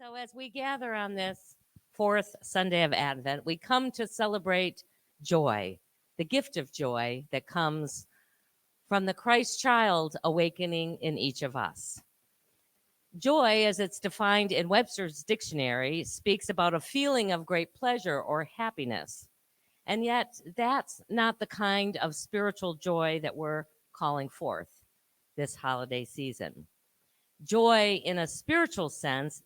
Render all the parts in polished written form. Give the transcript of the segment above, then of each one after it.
So, as we gather on this fourth Sunday of Advent, we come to celebrate joy, the gift of joy that comes from the Christ child awakening in each of us. Joy, as it's defined in Webster's dictionary, speaks about a feeling of great pleasure or happiness. And yet, that's not the kind of spiritual joy that we're calling forth this holiday season. Joy, in a spiritual sense,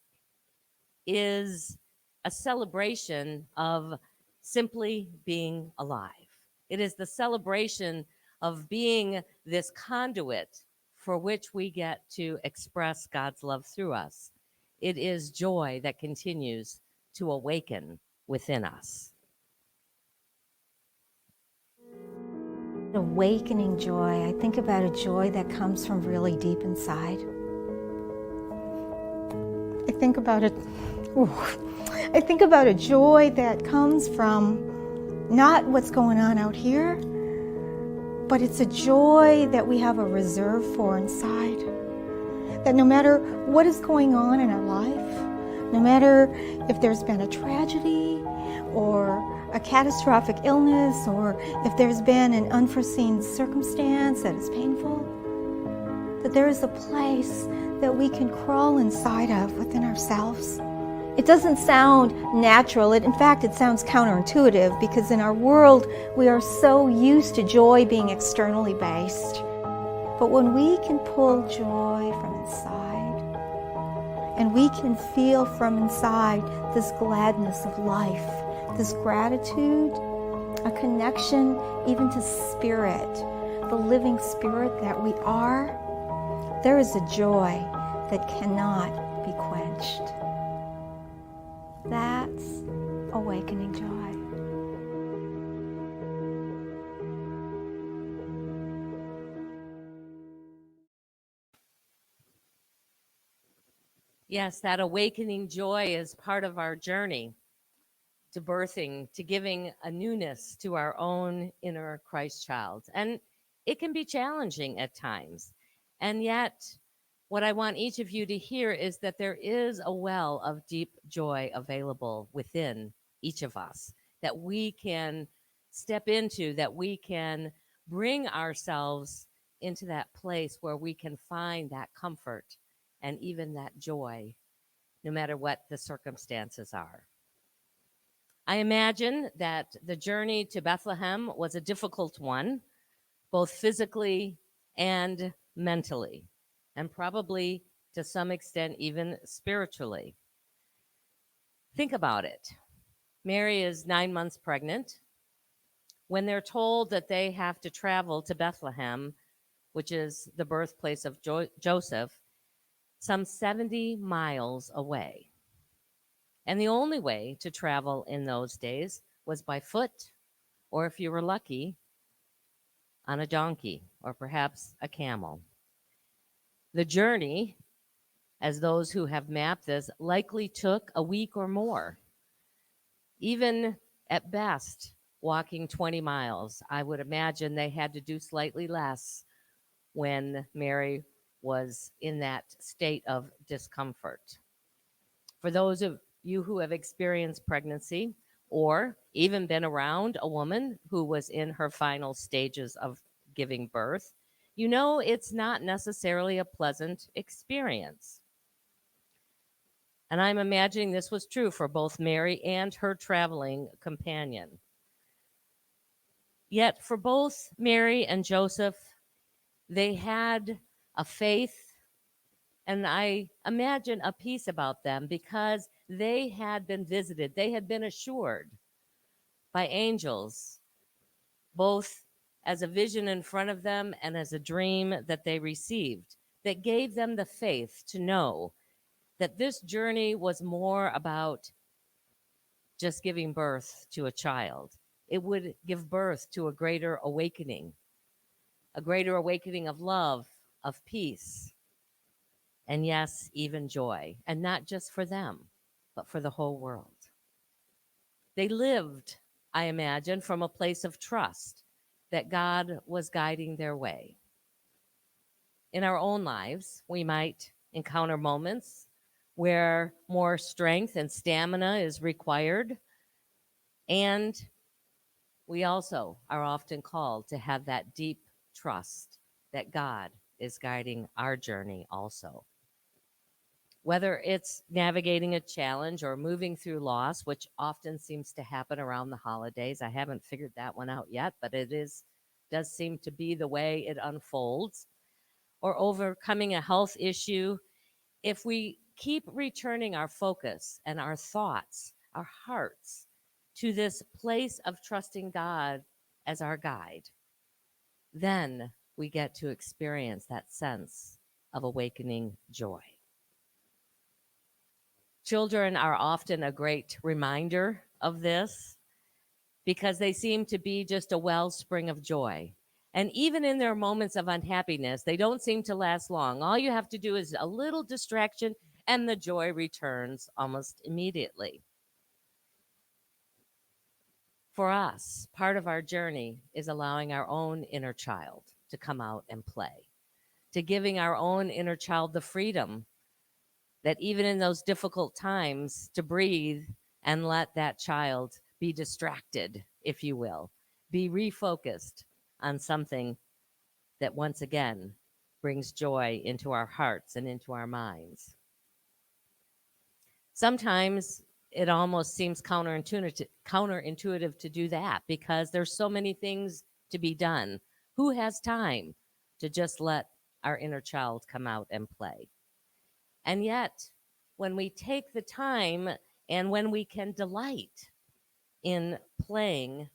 is a celebration of simply being alive. It is the celebration of being this conduit for which we get to express God's love through us. It is joy that continues to awaken within us. Awakening joy. I think about a joy that comes from really deep inside. I think about it. I think about a joy that comes from not what's going on out here, but it's a joy that we have a reserve for inside. That no matter what is going on in our life, no matter if there's been a tragedy or a catastrophic illness, or if there's been an unforeseen circumstance that is painful, that there is a place that we can crawl inside of within ourselves. It doesn't sound natural. In fact, it sounds counterintuitive, because in our world, we are so used to joy being externally based. But when we can pull joy from inside, and we can feel from inside this gladness of life, this gratitude, a connection even to spirit, the living spirit that we are, there is a joy that cannot be quenched. That's awakening joy. Yes, that awakening joy is part of our journey to birthing, to giving a newness to our own inner Christ child. And it can be challenging at times. And yet, what I want each of you to hear is that there is a well of deep joy available within each of us that we can step into, that we can bring ourselves into that place where we can find that comfort and even that joy, no matter what the circumstances are. I imagine that the journey to Bethlehem was a difficult one, both physically and mentally, and probably to some extent even spiritually. Think about it. Mary is 9 months pregnant. When they're told that they have to travel to Bethlehem, which is the birthplace of Joseph, some 70 miles away. And the only way to travel in those days was by foot, or if you were lucky, on a donkey, or perhaps a camel. The journey, as those who have mapped this, likely took a week or more. Even at best, walking 20 miles, I would imagine they had to do slightly less when Mary was in that state of discomfort. For those of you who have experienced pregnancy or even been around a woman who was in her final stages of giving birth, you know it's not necessarily a pleasant experience. And I'm imagining this was true for both Mary and her traveling companion. Yet for both Mary and Joseph, they had a faith, and I imagine a peace about them, because they had been visited. They had been assured by angels, both as a vision in front of them and as a dream that they received, that gave them the faith to know that this journey was more about just giving birth to a child. It would give birth to a greater awakening of love, of peace, and yes, even joy, and not just for them, but for the whole world. They lived, I imagine, from a place of trust that God was guiding their way. In our own lives, we might encounter moments where more strength and stamina is required. And we also are often called to have that deep trust that God is guiding our journey also. Whether it's navigating a challenge or moving through loss, which often seems to happen around the holidays. I haven't figured that one out yet, but does seem to be the way it unfolds. Or overcoming a health issue, if we keep returning our focus and our thoughts, our hearts to this place of trusting God as our guide, then we get to experience that sense of awakening joy. Children are often a great reminder of this because they seem to be just a wellspring of joy. And even in their moments of unhappiness, they don't seem to last long. All you have to do is a little distraction, and the joy returns almost immediately. For us, part of our journey is allowing our own inner child to come out and play, to giving our own inner child the freedom that even in those difficult times to breathe and let that child be distracted, if you will, be refocused on something that once again brings joy into our hearts and into our minds. Sometimes it almost seems counterintuitive to do that because there's so many things to be done. Who has time to just let our inner child come out and play? And yet, when we take the time and when we can delight in playing,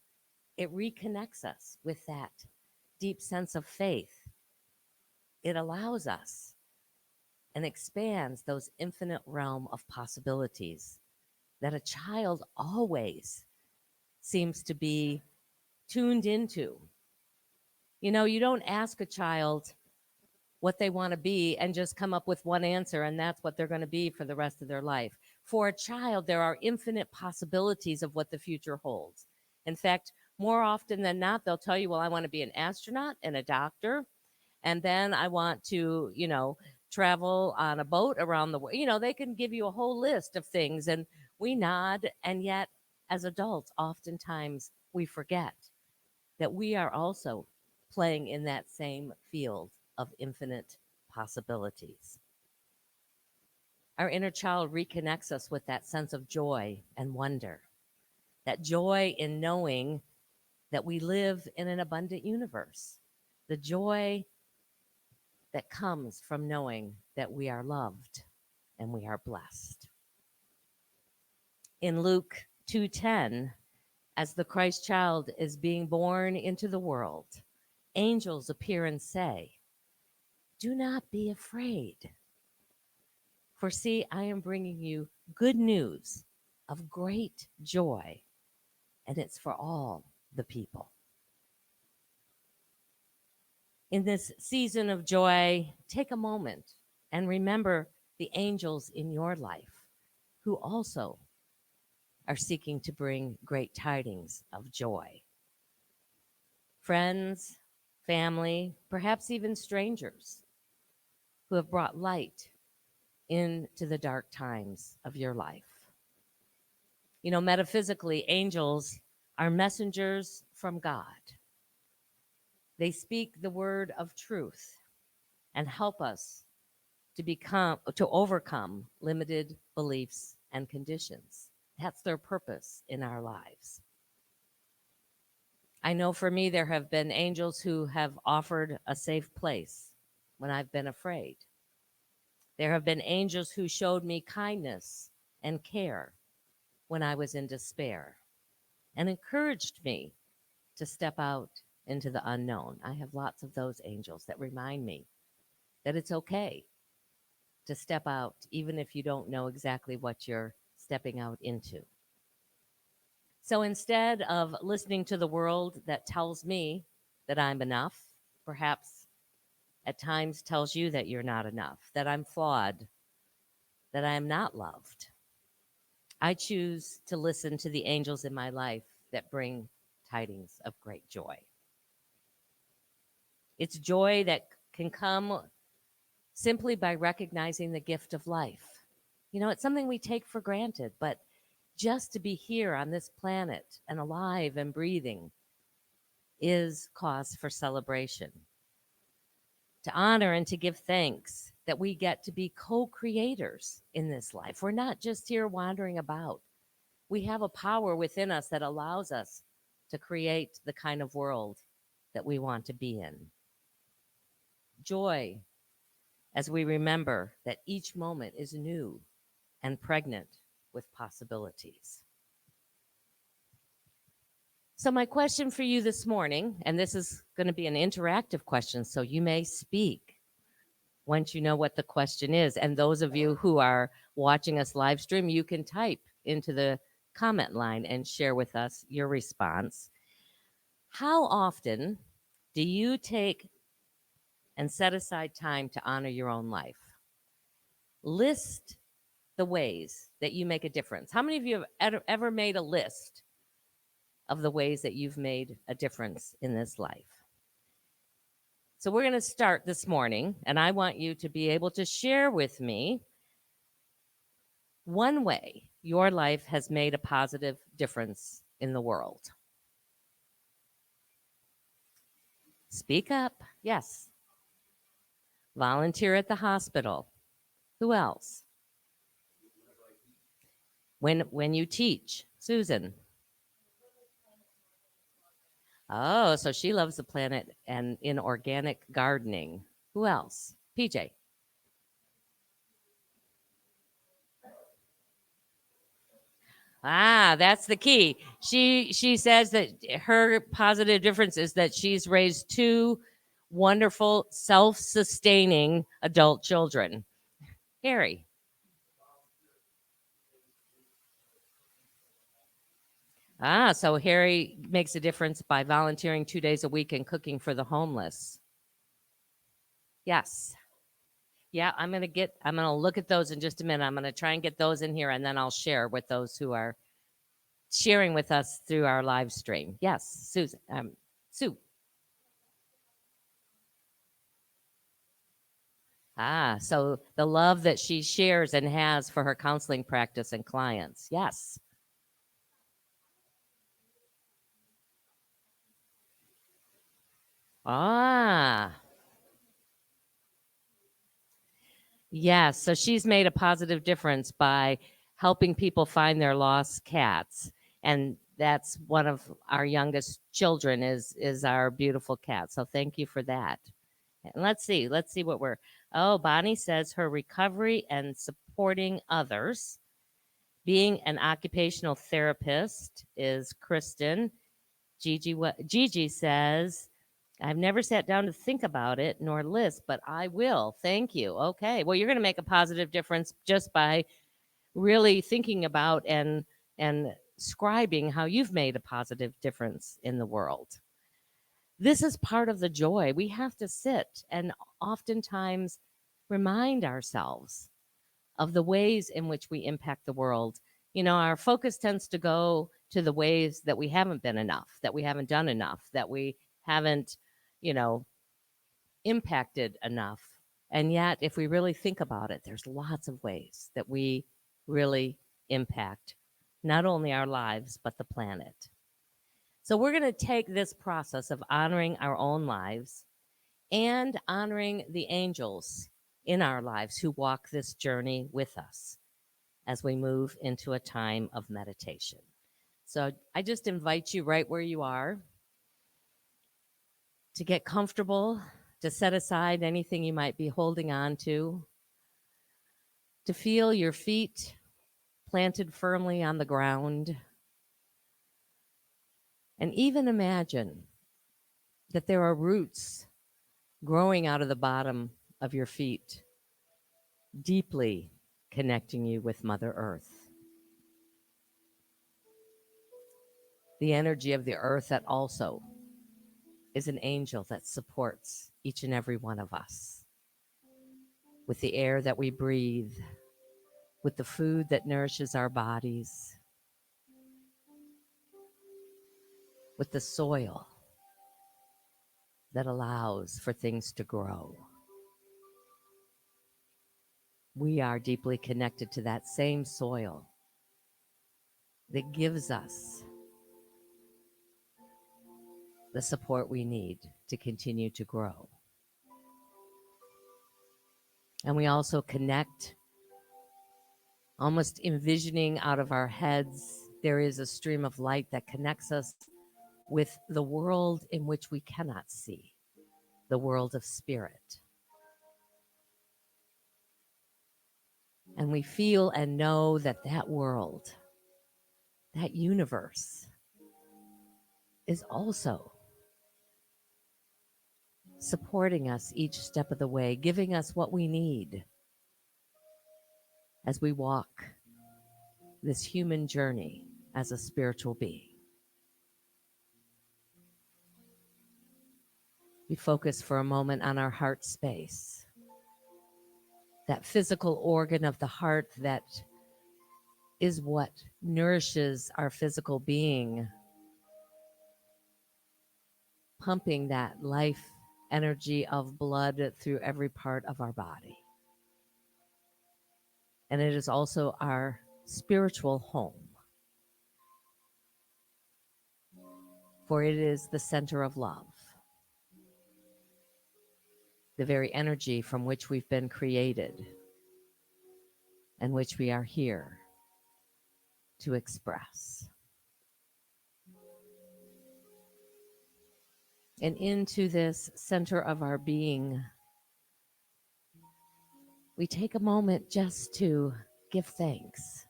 it reconnects us with that deep sense of faith. It allows us and expands those infinite realm of possibilities that a child always seems to be tuned into. You know, you don't ask a child what they want to be and just come up with one answer and that's what they're going to be for the rest of their life. For a child, there are infinite possibilities of what the future holds. In fact, more often than not, they'll tell you, well, I want to be an astronaut and a doctor. And then I want to, travel on a boat around the world. They can give you a whole list of things and we nod. And yet, as adults, oftentimes we forget that we are also playing in that same field of infinite possibilities. Our inner child reconnects us with that sense of joy and wonder, that joy in knowing that we live in an abundant universe, the joy that comes from knowing that we are loved and we are blessed. In Luke 2:10, as the Christ child is being born into the world, angels appear and say, "Do not be afraid. For see, I am bringing you good news of great joy, and it's for all the people." In this season of joy, take a moment and remember the angels in your life who also are seeking to bring great tidings of joy. Friends, family, perhaps even strangers who have brought light into the dark times of your life. Metaphysically, angels are messengers from God. They speak the word of truth and help us to overcome limited beliefs and conditions. That's their purpose in our lives. I know for me, there have been angels who have offered a safe place when I've been afraid. There have been angels who showed me kindness and care when I was in despair and encouraged me to step out into the unknown. I have lots of those angels that remind me that it's okay to step out, even if you don't know exactly what you're stepping out into. So instead of listening to the world that tells me that I'm enough, perhaps at times tells you that you're not enough, that I'm flawed, that I am not loved, I choose to listen to the angels in my life that bring tidings of great joy. It's joy that can come simply by recognizing the gift of life, It's something we take for granted, but just to be here on this planet and alive and breathing is cause for celebration. To honor and to give thanks that we get to be co creators in this life. We're not just here wandering about. We have a power within us that allows us to create the kind of world that we want to be in. Joy, as we remember that each moment is new and pregnant with possibilities. So, my question for you this morning, and this is going to be an interactive question, so you may speak once you know what the question is. And those of you who are watching us live stream, you can type into the comment line and share with us your response. How often do you take and set aside time to honor your own life? List the ways that you make a difference. How many of you have ever made a list of the ways that you've made a difference in this life? So we're going to start this morning, and I want you to be able to share with me one way your life has made a positive difference in the world. Speak up. Yes. Volunteer at the hospital. Who else? When you teach. Susan. Oh, so she loves the planet and in organic gardening. Who else? PJ. Ah, that's the key. She says that her positive difference is that she's raised two wonderful, self-sustaining adult children. Harry. Ah, so Harry makes a difference by volunteering 2 days a week and cooking for the homeless. Yes. Yeah, I'm going to look at those in just a minute. I'm going to try and get those in here, and then I'll share with those who are sharing with us through our live stream. Yes, Susan. Sue. Ah, so the love that she shares and has for her counseling practice and clients. Yes. Ah, yes. So she's made a positive difference by helping people find their lost cats. And that's one of our youngest children is our beautiful cat. So thank you for that. And let's see what Bonnie says her recovery and supporting others. Being an occupational therapist is Kristen. Gigi says, I've never sat down to think about it nor list, but I will. Thank you. Okay. Well, you're going to make a positive difference just by really thinking about and scribing how you've made a positive difference in the world. This is part of the joy. We have to sit and oftentimes remind ourselves of the ways in which we impact the world. Our focus tends to go to the ways that we haven't been enough, that we haven't done enough, that we haven't, impacted enough. And yet, if we really think about it, there's lots of ways that we really impact not only our lives, but the planet. So we're going to take this process of honoring our own lives and honoring the angels in our lives who walk this journey with us as we move into a time of meditation. So I just invite you right where you are to get comfortable, to set aside anything you might be holding on to feel your feet planted firmly on the ground, and even imagine that there are roots growing out of the bottom of your feet, deeply connecting you with Mother Earth. The energy of the earth that also is an angel that supports each and every one of us. With the air that we breathe, with the food that nourishes our bodies, with the soil that allows for things to grow. we are deeply connected to that same soil that gives us the support we need to continue to grow. And we also connect, almost envisioning out of our heads, there is a stream of light that connects us with the world in which we cannot see, the world of spirit. And we feel and know that that world, that universe, is also supporting us each step of the way, giving us what we need as we walk this human journey as a spiritual being. We focus for a moment on our heart space, that physical organ of the heart that is what nourishes our physical being, pumping that life energy of blood through every part of our body. And it is also our spiritual home, for it is the center of love, the very energy from which we've been created and which we are here to express. And into this center of our being, we take a moment just to give thanks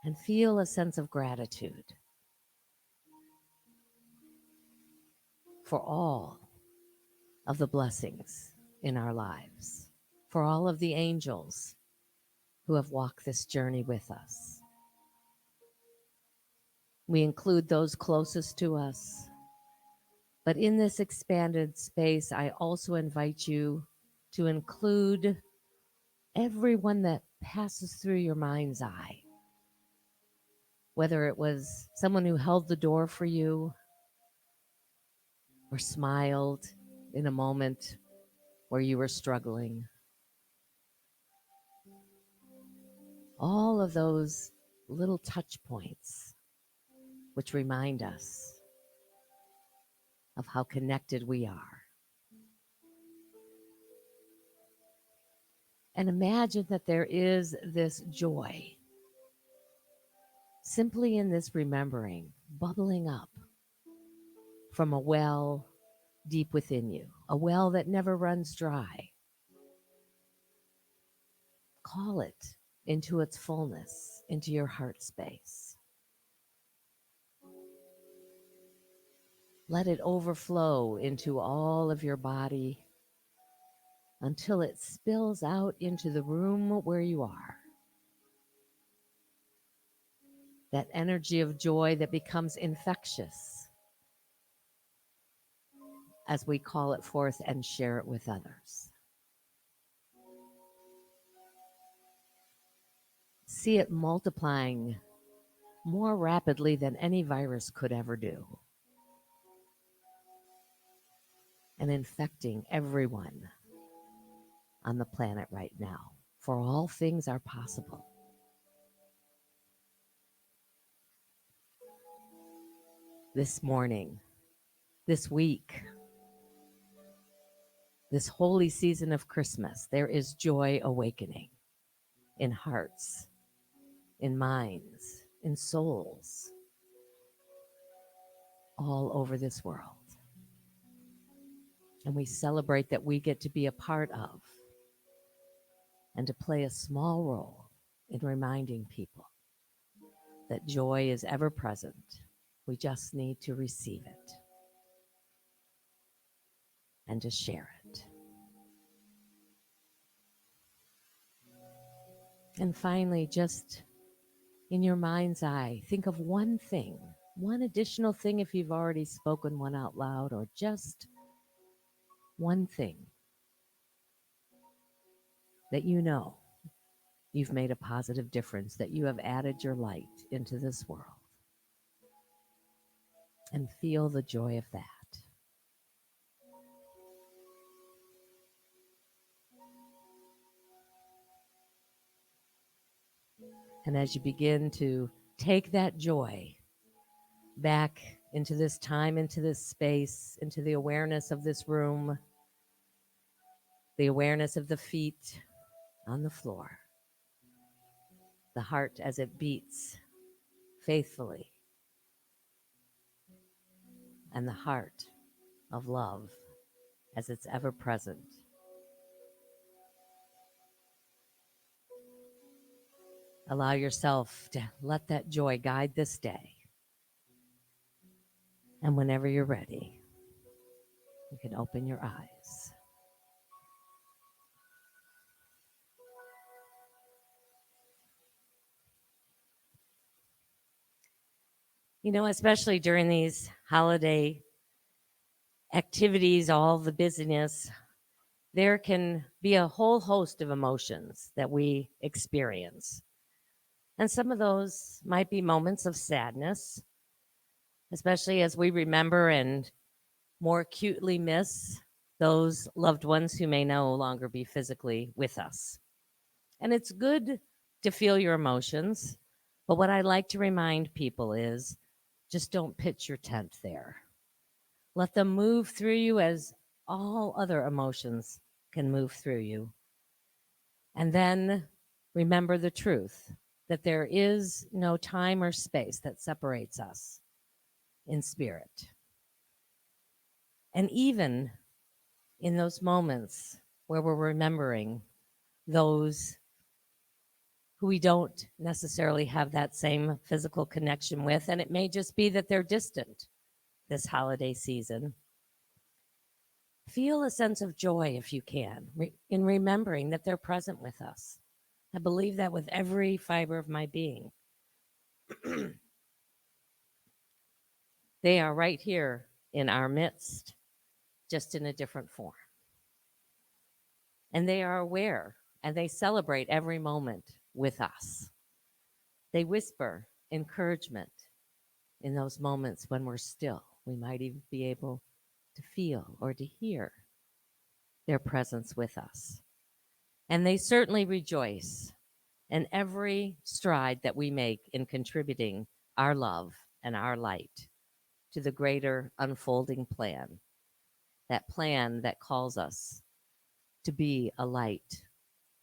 and feel a sense of gratitude for all of the blessings in our lives, for all of the angels who have walked this journey with us. We include those closest to us, but in this expanded space, I also invite you to include everyone that passes through your mind's eye, whether it was someone who held the door for you or smiled in a moment where you were struggling. All of those little touch points which remind us of how connected we are. And imagine that there is this joy simply in this remembering, bubbling up from a well deep within you, a well that never runs dry. Call it into its fullness, into your heart space. Let it overflow into all of your body until it spills out into the room where you are. That energy of joy that becomes infectious as we call it forth and share it with others. See it multiplying more rapidly than any virus could ever do, and infecting everyone on the planet right now, for all things are possible. This morning, this week, this holy season of Christmas, there is joy awakening in hearts, in minds, in souls, all over this world. And we celebrate that we get to be a part of and to play a small role in reminding people that joy is ever present. We just need to receive it and to share it. And finally, just in your mind's eye, think of one thing, one additional thing if you've already spoken one out loud, or just one thing that you know you've made a positive difference, that you have added your light into this world. And feel the joy of that. And as you begin to take that joy back into this time, into this space, into the awareness of this room, the awareness of the feet on the floor, the heart as it beats faithfully, and the heart of love as it's ever present. Allow yourself to let that joy guide this day. And whenever you're ready, you can open your eyes. You know, especially during these holiday activities, all the busyness, there can be a whole host of emotions that we experience. And some of those might be moments of sadness, especially as we remember and more acutely miss those loved ones who may no longer be physically with us. And it's good to feel your emotions, but what I like to remind people is just don't pitch your tent there. Let them move through you as all other emotions can move through you. And then remember the truth that there is no time or space that separates us in spirit. And even in those moments where we're remembering those who we don't necessarily have that same physical connection with, and it may just be that they're distant this holiday season, feel a sense of joy if you can in remembering that they're present with us. I believe that with every fiber of my being. They are right here in our midst, just in a different form. And they are aware and they celebrate every moment with us. They whisper encouragement in those moments when we're still. We might even be able to feel or to hear their presence with us. And they certainly rejoice in every stride that we make in contributing our love and our light to the greater unfolding plan, that plan that calls us to be a light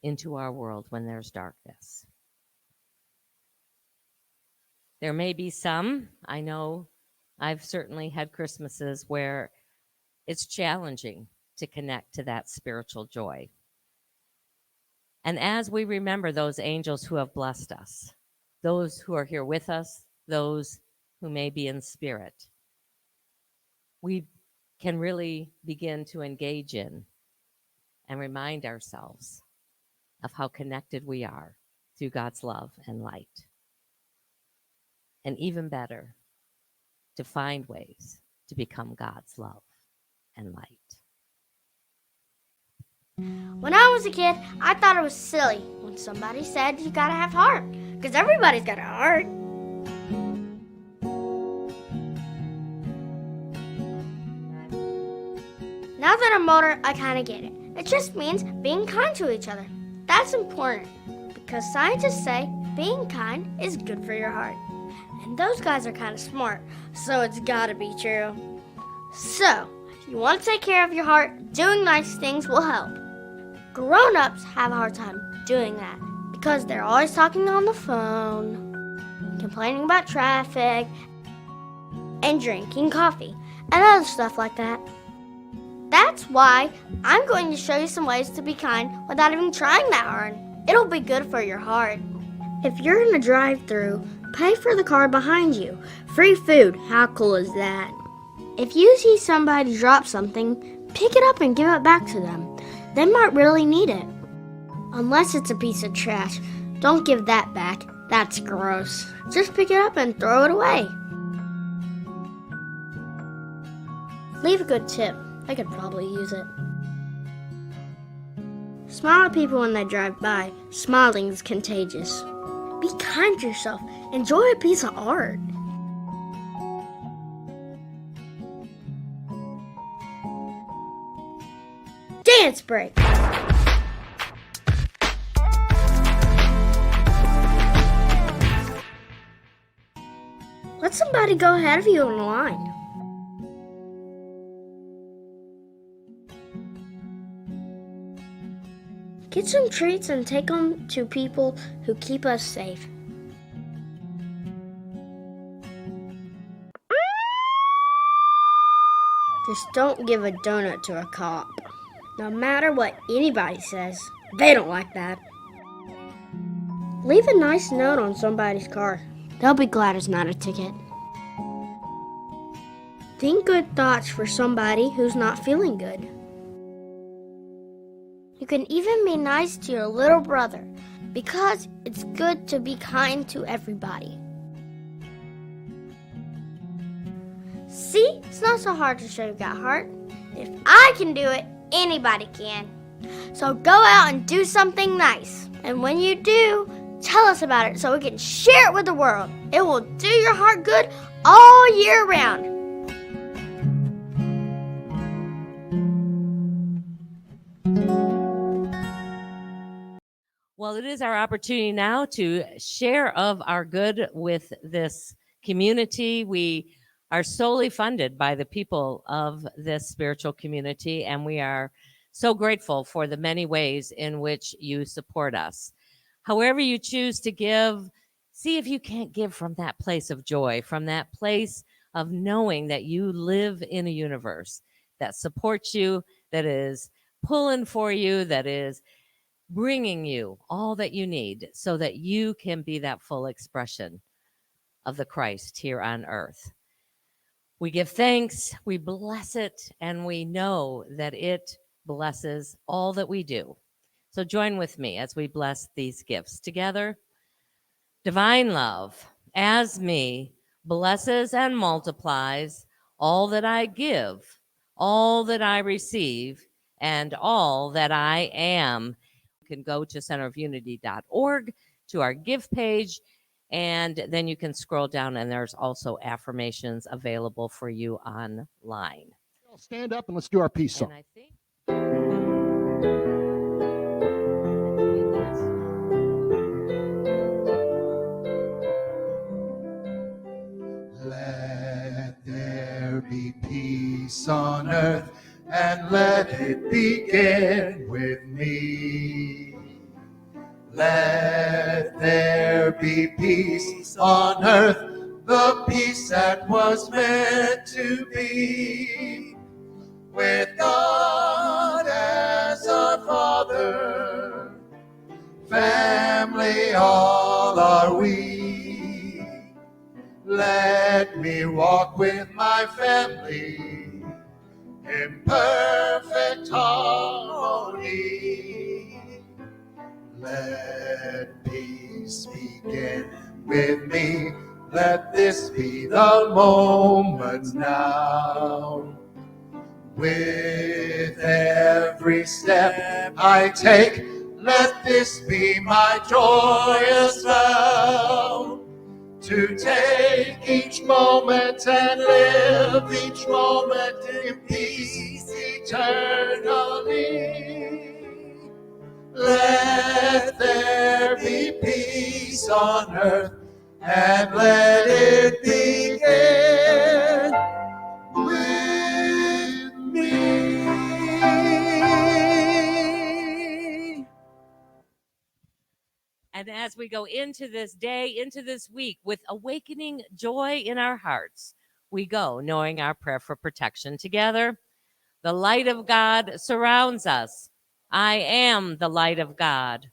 into our world when there's darkness. There may be some, I know I've certainly had Christmases where it's challenging to connect to that spiritual joy. And as we remember those angels who have blessed us, those who are here with us, those who may be in spirit, we can really begin to engage in and remind ourselves of how connected we are through God's love and light. And even better, to find ways to become God's love and light. When I was a kid, I thought it was silly when somebody said you gotta have heart, because everybody's got a heart. Now that I'm older, I kind of get it. It just means being kind to each other. That's important, because scientists say being kind is good for your heart. And those guys are kind of smart, so it's gotta be true. So, if you want to take care of your heart, doing nice things will help. Grown-ups have a hard time doing that because they're always talking on the phone, complaining about traffic, and drinking coffee, and other stuff like that. That's why I'm going to show you some ways to be kind without even trying that hard. It'll be good for your heart. If you're in a drive-thru, pay for the car behind you. Free food, how cool is that? If you see somebody drop something, pick it up and give it back to them. They might really need it. Unless it's a piece of trash, don't give that back. That's gross. Just pick it up and throw it away. Leave a good tip. I could probably use it. Smile at people when they drive by. Smiling is contagious. Be kind to yourself. Enjoy a piece of art. Dance break. Let somebody go ahead of you in line. Get some treats and take them to people who keep us safe. Just don't give a donut to a cop. No matter what anybody says, they don't like that. Leave a nice note on somebody's car. They'll be glad it's not a ticket. Think good thoughts for somebody who's not feeling good. You can even be nice to your little brother because it's good to be kind to everybody. See, it's not so hard to show you've got heart. If I can do it, anybody can. So go out and do something nice. And when you do, tell us about it so we can share it with the world. It will do your heart good all year round. Well, it is our opportunity now to share of our good with this community. We are solely funded by the people of this spiritual community, and we are so grateful for the many ways in which you support us. However you choose to give, see if you can't give from that place of joy, from that place of knowing that you live in a universe that supports you, that is pulling for you, that is bringing you all that you need so that you can be that full expression of the Christ here on earth. We give thanks, we bless it, and we know that it blesses all that we do. So join with me as we bless these gifts together. Divine love, as me, blesses and multiplies all that I give, all that I receive, and all that I am. You can go to centerofunity.org to our give page, and then you can scroll down, and there's also affirmations available for you online. I'll stand up and let's do our peace song. And I think let there be peace on earth, and let it begin with me. Let there be peace on earth, the peace that was meant to be. With God as our Father, family all are we. Let me walk with my family in perfect harmony. Let peace begin with me. Let this be the moment now. With every step I take, let this be my joyous vow. To take each moment and live each moment in peace eternally. Let there be peace on earth, and let it begin with me. And as we go into this day, into this week, with awakening joy in our hearts, we go knowing our prayer for protection together. The light of God surrounds us. I am the light of God.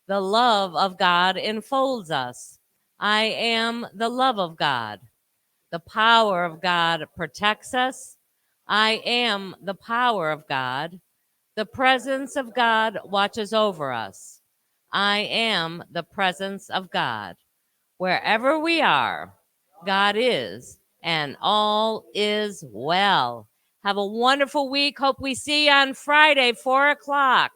The love of God enfolds us. I am the love of God. The power of God protects us. I am the power of God. The presence of God watches over us. I am the presence of God. Wherever we are, God is, and all is well. Have a wonderful week. Hope we see you on Friday, 4 o'clock.